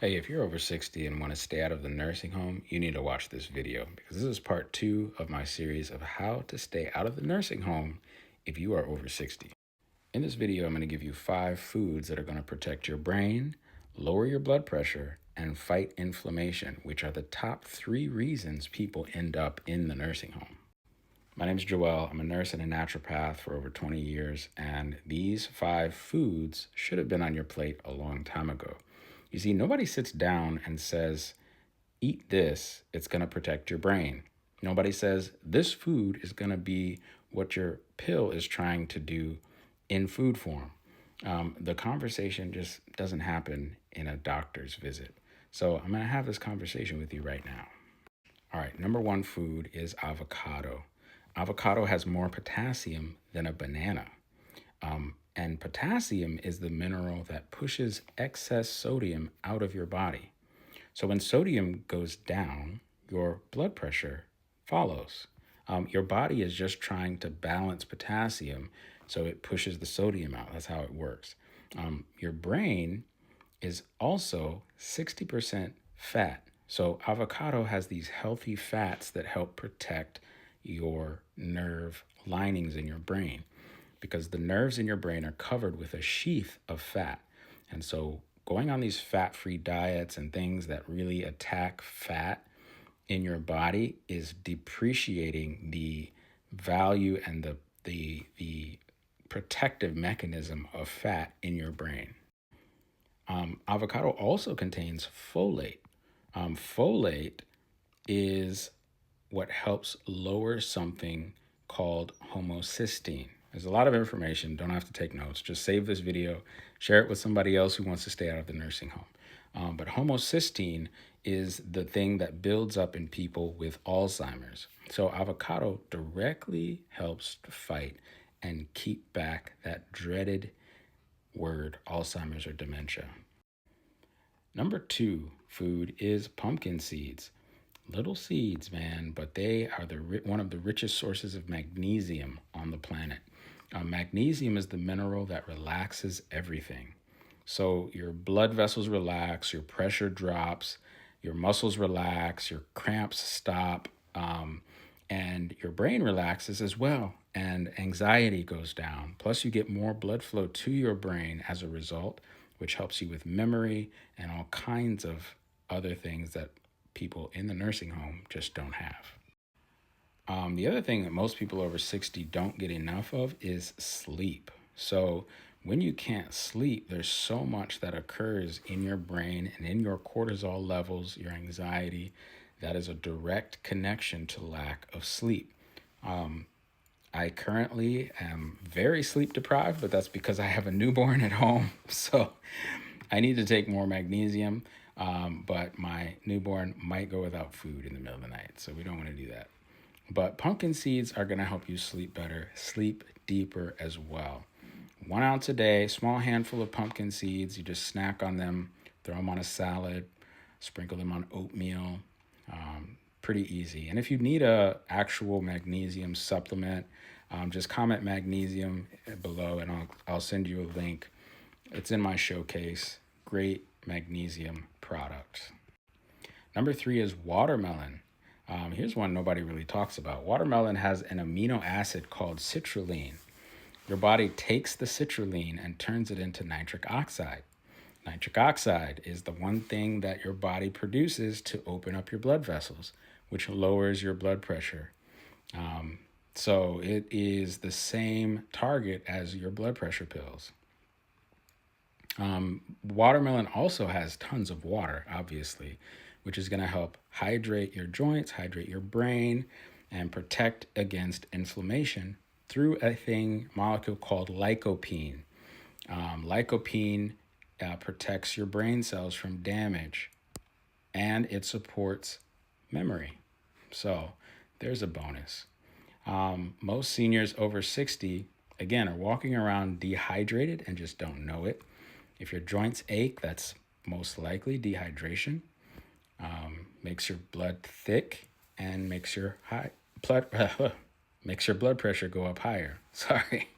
Hey, if you're over 60 and want to stay out of the nursing home, you need to watch this video because this is part 2 of my series of how to stay out of the nursing home if you are over 60. In this video, I'm going to give you 5 foods that are going to protect your brain, lower your blood pressure, and fight inflammation, which are the top 3 reasons people end up in the nursing home. My name is Joel. I'm a nurse and a naturopath for over 20 years, and these 5 foods should have been on your plate a long time ago. You see, nobody sits down and says, eat this, it's going to protect your brain. Nobody says, this food is going to be what your pill is trying to do in food form. The conversation just doesn't happen in a doctor's visit. So I'm going to have this conversation with you right now. All right, number 1 food is avocado. Avocado has more potassium than a banana. And potassium is the mineral that pushes excess sodium out of your body. So when sodium goes down, your blood pressure follows. Your body is just trying to balance potassium, so it pushes the sodium out. That's how it works. Your brain is also 60% fat. So avocado has these healthy fats that help protect your nerve linings in your brain, because the nerves in your brain are covered with a sheath of fat. And so going on these fat-free diets and things that really attack fat in your body is depreciating the value and the protective mechanism of fat in your brain. Avocado also contains folate. Folate is what helps lower something called homocysteine. There's a lot of information. Don't have to take notes. Just save this video, share it with somebody else who wants to stay out of the nursing home. But homocysteine is the thing that builds up in people with Alzheimer's. So avocado directly helps to fight and keep back that dreaded word, Alzheimer's or dementia. Number 2 food is pumpkin seeds. Little seeds, man, but they are one of the richest sources of magnesium on the planet. Magnesium is the mineral that relaxes everything. So your blood vessels relax, your pressure drops, your muscles relax, your cramps stop, and your brain relaxes as well, and anxiety goes down. Plus, you get more blood flow to your brain as a result, which helps you with memory and all kinds of other things that people in the nursing home just don't have. The other thing that most people over 60 don't get enough of is sleep. So when you can't sleep, there's so much that occurs in your brain and in your cortisol levels, your anxiety, that is a direct connection to lack of sleep. I currently am very sleep deprived, but that's because I have a newborn at home. So I need to take more magnesium, but my newborn might go without food in the middle of the night, so we don't want to do that. But pumpkin seeds are going to help you sleep better, sleep deeper as well. 1 ounce a day, small handful of pumpkin seeds. You just snack on them, throw them on a salad, sprinkle them on oatmeal. Pretty easy. And if you need a actual magnesium supplement, just comment magnesium below and I'll send you a link. It's in my showcase. Great magnesium product. Number 3 is watermelon. Here's one nobody really talks about. Watermelon has an amino acid called citrulline. Your body takes the citrulline and turns it into nitric oxide. Nitric oxide is the one thing that your body produces to open up your blood vessels, which lowers your blood pressure. So it is the same target as your blood pressure pills. Watermelon also has tons of water, obviously, which is going to help hydrate your joints, hydrate your brain, and protect against inflammation through a molecule called lycopene. Lycopene protects your brain cells from damage, and it supports memory. So there's a bonus. Most seniors over 60, again, are walking around dehydrated and just don't know it. If your joints ache, that's most likely dehydration. Makes your blood thick and makes your blood pressure go up higher. Sorry.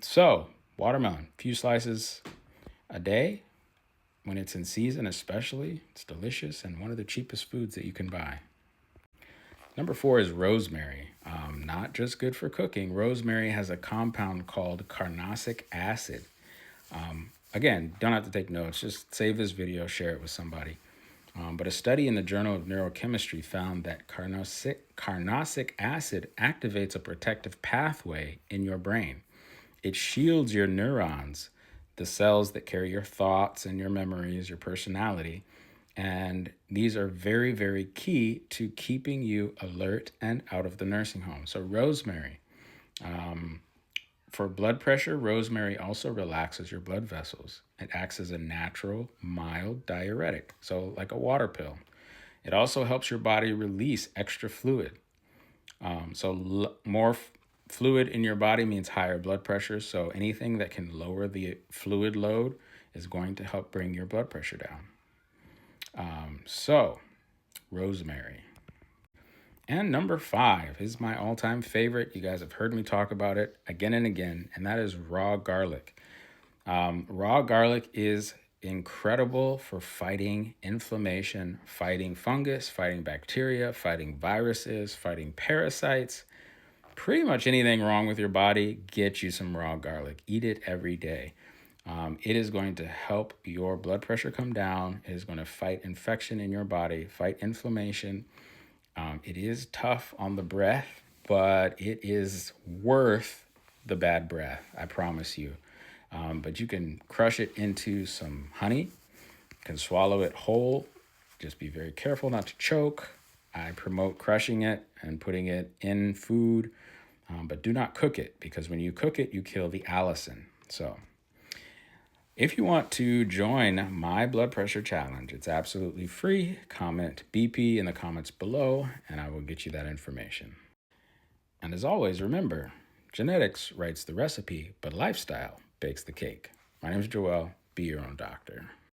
So watermelon, few slices a day, When it's in season especially, it's delicious and one of the cheapest foods that you can buy. Number 4 is rosemary. Not just good for cooking. Rosemary has a compound called carnosic acid. Again, don't have to take notes. Just save this video, share it with somebody. But a study in the Journal of Neurochemistry found that carnosic acid activates a protective pathway in your brain. It shields your neurons, the cells that carry your thoughts and your memories, your personality. And these are very, very key to keeping you alert and out of the nursing home. So rosemary. For blood pressure, rosemary also relaxes your blood vessels. It acts as a natural, mild diuretic, so like a water pill. It also helps your body release extra fluid. More fluid in your body means higher blood pressure. So anything that can lower the fluid load is going to help bring your blood pressure down. Rosemary. And number 5 is my all-time favorite. You guys have heard me talk about it again and again, and that is raw garlic. Raw garlic is incredible for fighting inflammation, fighting fungus, fighting bacteria, fighting viruses, fighting parasites. Pretty much anything wrong with your body, get you some raw garlic. Eat it every day. It is going to help your blood pressure come down. It is going to fight infection in your body, fight inflammation. It is tough on the breath, but it is worth the bad breath, I promise you. But you can crush it into some honey, you can swallow it whole. Just be very careful not to choke. I promote crushing it and putting it in food, but do not cook it, because when you cook it, you kill the allicin. So if you want to join my blood pressure challenge, it's absolutely free. Comment BP in the comments below, and I will get you that information. And as always, remember, genetics writes the recipe, but lifestyle bakes the cake. My name is Joel. Be your own doctor.